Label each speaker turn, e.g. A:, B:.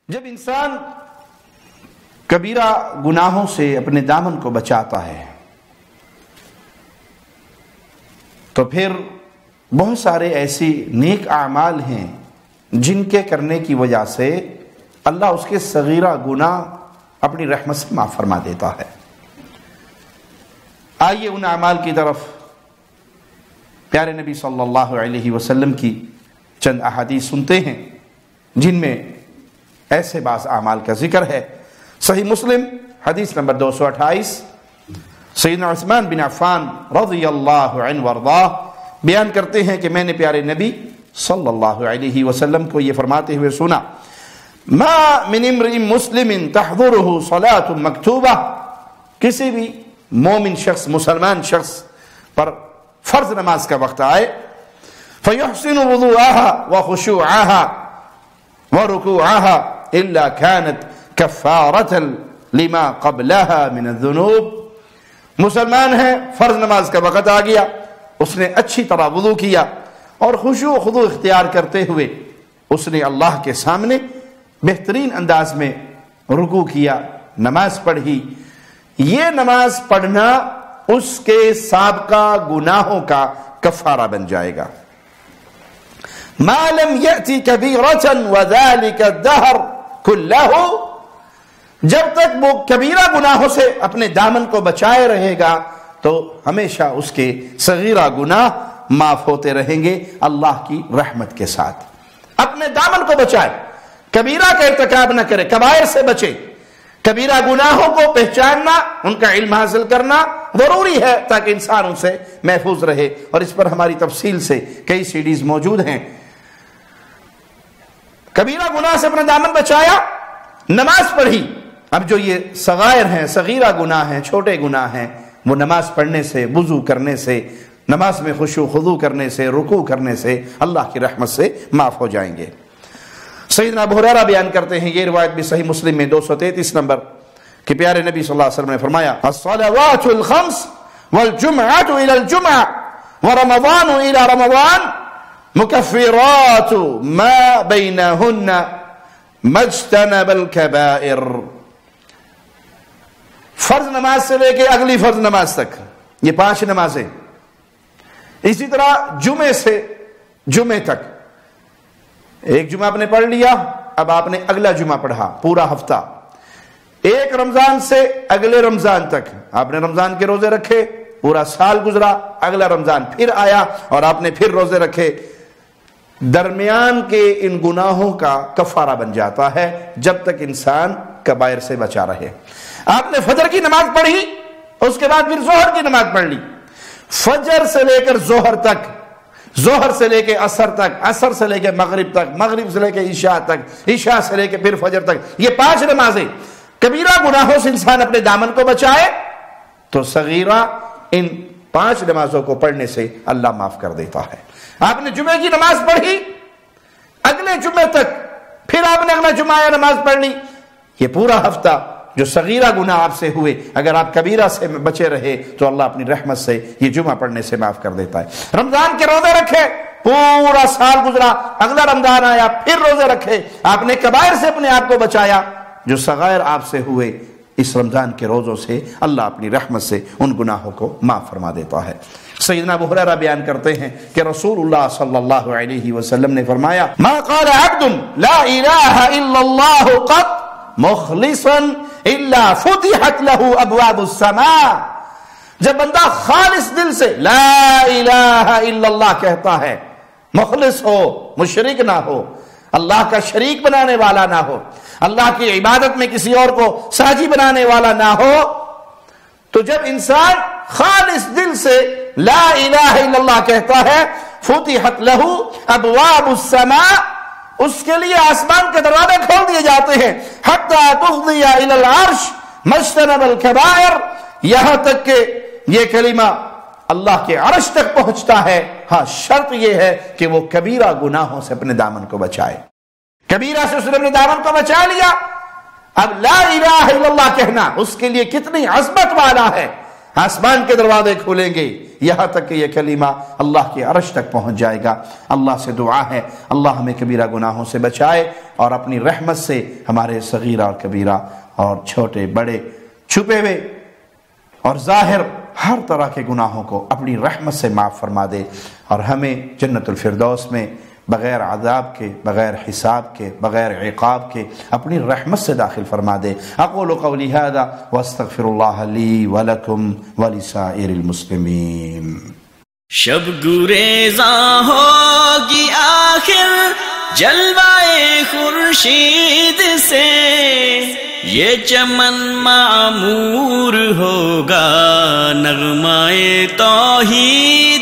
A: جب انسان کبیرہ گناہوں سے اپنے دامن کو بچاتا ہے تو پھر بہت سارے ایسی نیک اعمال ہیں جن کے کرنے کی وجہ سے اللہ اس کے صغیرہ گناہ اپنی رحمت سے معاف فرما دیتا ہے۔ آئیے ان اعمال کی طرف پیارے نبی صلی اللہ علیہ وسلم کی چند احادیث سنتے ہیں جن میں ایسے بعض اعمال کا ذکر ہے۔ صحیح مسلم حدیث نمبر 228 سیدنا عثمان بن عفان رضی اللہ عنہ وارضاہ بیان کرتے ہیں کہ میں نے پیارے نبی صلی اللہ علیہ وسلم کو یہ فرماتے ہوئے سنا، ما من امرئ مسلم تحضره صلاۃ مکتوبہ، کسی بھی مومن شخص مسلمان شخص پر فرض نماز کا وقت آئے، فیحسن وضوءها وخشوعها ورکوعها الا كانت کفارة لما قبلها من الذنوب، مسلمان ہے، فرض نماز کا وقت آ گیا، اس نے اچھی طرح وضو کیا اور خشوع و خضوع اختیار کرتے ہوئے اس نے اللہ کے سامنے بہترین انداز میں رکوع کیا، نماز پڑھی، یہ نماز پڑھنا اس کے سابقہ گناہوں کا کفارہ بن جائے گا۔ ما لم یأتی کبیرۃ وذلک الدہر کلہ، جب تک وہ کبیرہ گناہوں سے اپنے دامن کو بچائے رہے گا تو ہمیشہ اس کے صغیرہ گناہ معاف ہوتے رہیں گے اللہ کی رحمت کے ساتھ۔ اپنے دامن کو بچائے، کبیرہ کا ارتکاب نہ کرے، کبائر سے بچے، کبیرہ گناہوں کو پہچاننا، ان کا علم حاصل کرنا ضروری ہے تاکہ انسان ان سے محفوظ رہے، اور اس پر ہماری تفصیل سے کئی سیڈیز موجود ہیں۔ کبیرہ گناہ سے اپنا دامن بچایا، نماز پڑھی، اب جو یہ صغائر ہیں، صغیرہ گناہ ہیں، چھوٹے گناہ ہیں، وہ نماز پڑھنے سے، وضو کرنے سے، نماز میں خشوع خضوع کرنے سے، رکوع کرنے سے اللہ کی رحمت سے معاف ہو جائیں گے۔ سیدنا ابو ہریرہ بیان کرتے ہیں، یہ روایت بھی صحیح مسلم میں 233 نمبر، کہ پیارے نبی صلی اللہ علیہ وسلم نے فرمایا، الصلوات الخمس والجمعۃ الى الجمعہ ورمضان الى رمضان مکفرات ما بینہن مجتنب الکبائر، فرض نماز سے لے کے اگلی فرض نماز تک یہ 5 نمازیں، اسی طرح جمعے سے جمعے تک، ایک جمعہ آپ نے پڑھ لیا، اب آپ نے اگلا جمعہ پڑھا، پورا ہفتہ، ایک رمضان سے اگلے رمضان تک آپ نے رمضان کے روزے رکھے، پورا سال گزرا، اگلا رمضان پھر آیا اور آپ نے پھر روزے رکھے، درمیان کے ان گناہوں کا کفارہ بن جاتا ہے جب تک انسان کبائر سے بچا رہے۔ آپ نے فجر کی نماز پڑھی، اس کے بعد پھر ظہر کی نماز پڑھ لی، فجر سے لے کر ظہر تک، ظہر سے لے کے عصر تک، عصر سے لے کے مغرب تک، مغرب سے لے کے عشاء تک، عشاء سے لے کے پھر فجر تک، یہ 5 نمازیں، کبیرہ گناہوں سے انسان اپنے دامن کو بچائے تو صغیرہ ان 5 نمازوں کو پڑھنے سے اللہ معاف کر دیتا ہے۔ آپ نے جمعے کی نماز پڑھی، اگلے جمعے تک، پھر آپ نے اگلا جمعہ یا نماز پڑھ لی، یہ پورا ہفتہ جو صغیرہ گناہ آپ سے ہوئے اگر آپ کبیرہ سے بچے رہے تو اللہ اپنی رحمت سے یہ جمعہ پڑھنے سے معاف کر دیتا ہے۔ رمضان کے روزے رکھے، پورا سال گزرا، اگلا رمضان آیا، پھر روزے رکھے، آپ نے کبائر سے اپنے آپ کو بچایا، جو صغائر آپ سے ہوئے اس رمضان کے روزوں سے اللہ اپنی رحمت سے ان گناہوں کو معاف فرما دیتا ہے۔ سیدنا ابو ہریرہ بیان کرتے ہیں کہ رسول اللہ صلی اللہ علیہ وسلم نے فرمایا، ما قال عبد لا الہ الا اللہ قط مخلصا الا فتحت له ابواب السماء، جب بندہ خالص دل سے لا الہ الا اللہ کہتا ہے، مخلص ہو، مشرک نہ ہو، اللہ کا شریک بنانے والا نہ ہو، اللہ کی عبادت میں کسی اور کو ساجی بنانے والا نہ ہو، تو جب انسان خالص دل سے لا الہ الا اللہ کہتا ہے، فتحت له ابواب السماء، اس کے لیے آسمان کے دروازے کھول دیے جاتے ہیں، حتی تفضی الی العرش مجتنب الکبائر، یہاں تک کہ یہ کلمہ اللہ کے عرش تک پہنچتا ہے۔ ہاں، شرط یہ ہے کہ وہ کبیرہ گناہوں سے اپنے دامن کو بچائے، کبیرہ سے اس نے اپنے دامن کو بچا لیا، اب لا الہ الا اللہ کہنا اس کے لیے کتنی عظمت والا ہے۔ آسمان کے دروازے کھولیں گے، یہاں تک کہ یہ کلمہ اللہ کے عرش تک پہنچ جائے گا۔ اللہ سے دعا ہے اللہ ہمیں کبیرہ گناہوں سے بچائے اور اپنی رحمت سے ہمارے صغیرہ اور کبیرہ اور چھوٹے بڑے چھپے ہوئے اور ظاہر ہر طرح کے گناہوں کو اپنی رحمت سے معاف فرما دے، اور ہمیں جنت الفردوس میں بغیر عذاب کے، بغیر حساب کے، بغیر عقاب کے اپنی رحمت سے داخل فرما دے۔ اقول قولی ھذا واستغفر اللہ لی ولکم ولسائر المسلمین۔
B: شب گریزاں ہوگی آخر جلوائے خورشید سے، یہ چمن معمور ہوگا نغمہ توحید